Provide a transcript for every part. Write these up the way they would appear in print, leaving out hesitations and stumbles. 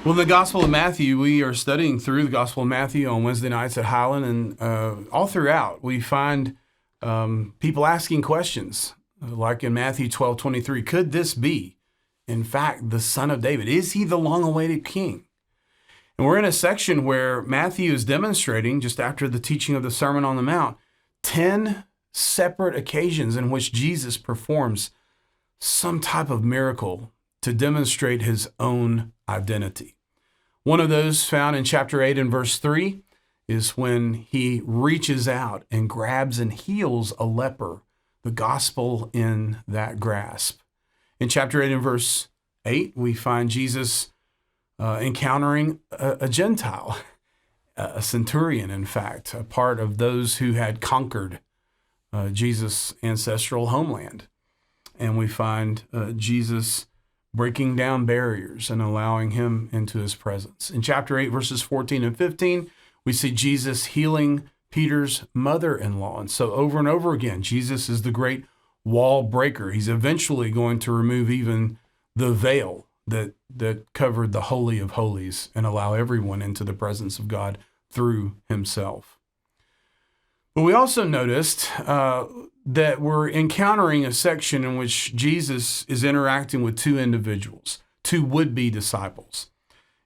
Well, in the Gospel of Matthew, we are studying through the Gospel of Matthew on Wednesday nights at Highland, and all throughout we find people asking questions, like in Matthew 12:23. Could this be, in fact, the Son of David? Is he the long-awaited King? And we're in a section where Matthew is demonstrating, just after the teaching of the Sermon on the Mount, 10 separate occasions in which Jesus performs some type of miracle to demonstrate his own identity. One of those found in chapter 8 and verse 3 is when he reaches out and grabs and heals a leper, the gospel in that grasp. In chapter 8 and verse 8, we find Jesus encountering a Gentile, a centurion, in fact, a part of those who had conquered Jesus' ancestral homeland. And we find Jesus breaking down barriers and allowing him into his presence. In chapter 8, verses 14 and 15, we see Jesus healing Peter's mother-in-law. And so over and over again, Jesus is the great wall breaker. He's eventually going to remove even the veil that covered the Holy of Holies and allow everyone into the presence of God through himself. But we also noticed that we're encountering a section in which Jesus is interacting with two individuals, two would-be disciples.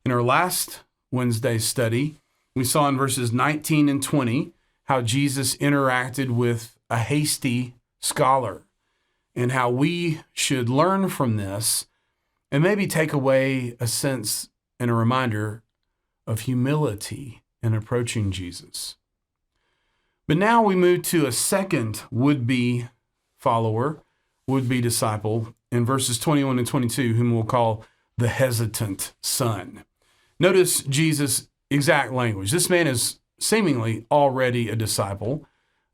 In our last Wednesday study, we saw in verses 19 and 20 how Jesus interacted with a hasty scholar and how we should learn from this and maybe take away a sense and a reminder of humility in approaching Jesus. But now we move to a second would-be follower, would-be disciple, in verses 21 and 22, whom we'll call the hesitant son. Notice Jesus' exact language. This man is seemingly already a disciple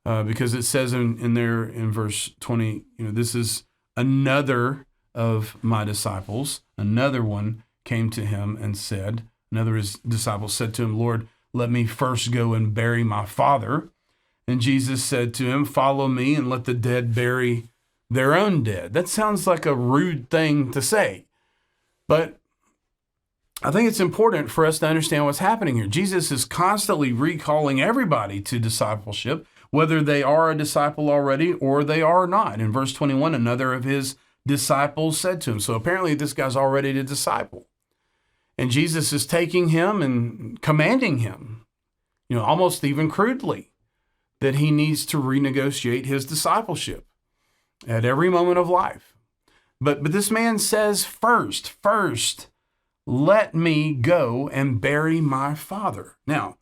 because it says in there in verse 20, this is another of my disciples. Another one came to him and said, another of his disciples said to him, Lord, let me first go and bury my father. And Jesus said to him, follow me and let the dead bury their own dead. That sounds like a rude thing to say. But I think it's important for us to understand what's happening here. Jesus is constantly recalling everybody to discipleship, whether they are a disciple already or they are not. In verse 21, another of his disciples said to him. So apparently this guy's already a disciple. And Jesus is taking him and commanding him, almost even crudely, that he needs to renegotiate his discipleship at every moment of life. But this man says, first, let me go and bury my father. Now,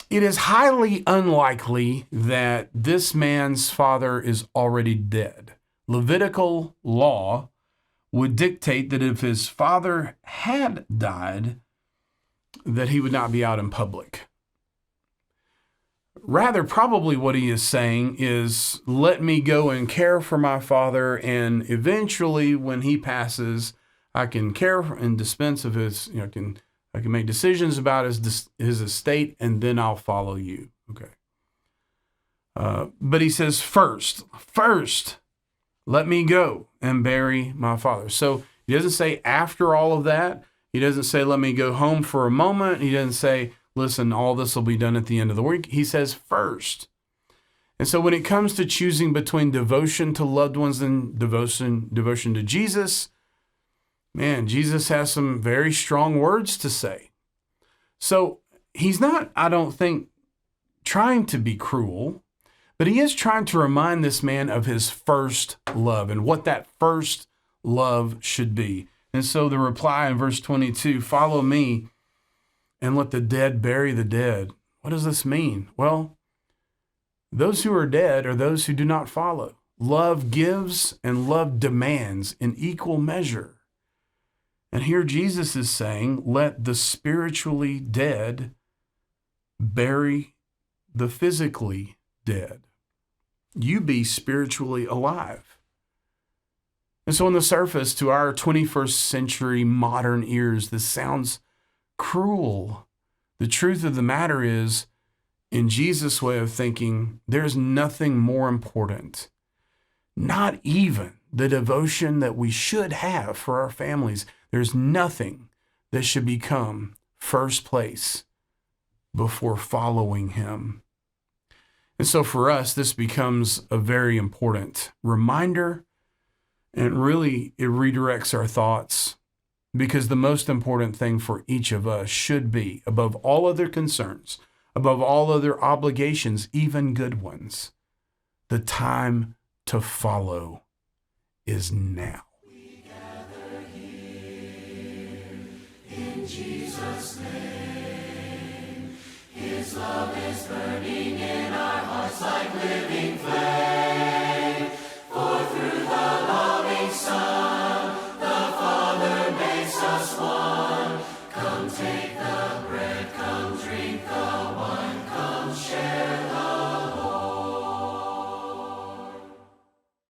it is highly unlikely that this man's father is already dead. Levitical law would dictate that if his father had died, that he would not be out in public. Rather, probably what he is saying is, let me go and care for my father, and eventually when he passes, I can care and dispense of his, I can make decisions about his estate, and then I'll follow you. Okay. But he says, first, let me go and bury my father. So he doesn't say after all of that. He doesn't say, let me go home for a moment. He doesn't say, listen, all this will be done at the end of the week. He says first. And so when it comes to choosing between devotion to loved ones and devotion to Jesus, man, Jesus has some very strong words to say. So he's not, I don't think, trying to be cruel, but he is trying to remind this man of his first love and what that first love should be. And so the reply in verse 22, follow me and let the dead bury the dead. What does this mean? Well, those who are dead are those who do not follow. Love gives and love demands in equal measure. And here Jesus is saying, let the spiritually dead bury the physically dead. You be spiritually alive. And so on the surface, to our 21st century modern ears, this sounds cruel. The truth of the matter is, in Jesus' way of thinking, there's nothing more important, not even the devotion that we should have for our families. There's nothing that should become first place before following him. And so for us, this becomes a very important reminder, and really it redirects our thoughts, because the most important thing for each of us should be, above all other concerns, above all other obligations, even good ones, the time to follow is now. We gather here in Jesus' name. His love is burning in our hearts like living flame. For through the loving Son, the Father makes us one. Come take the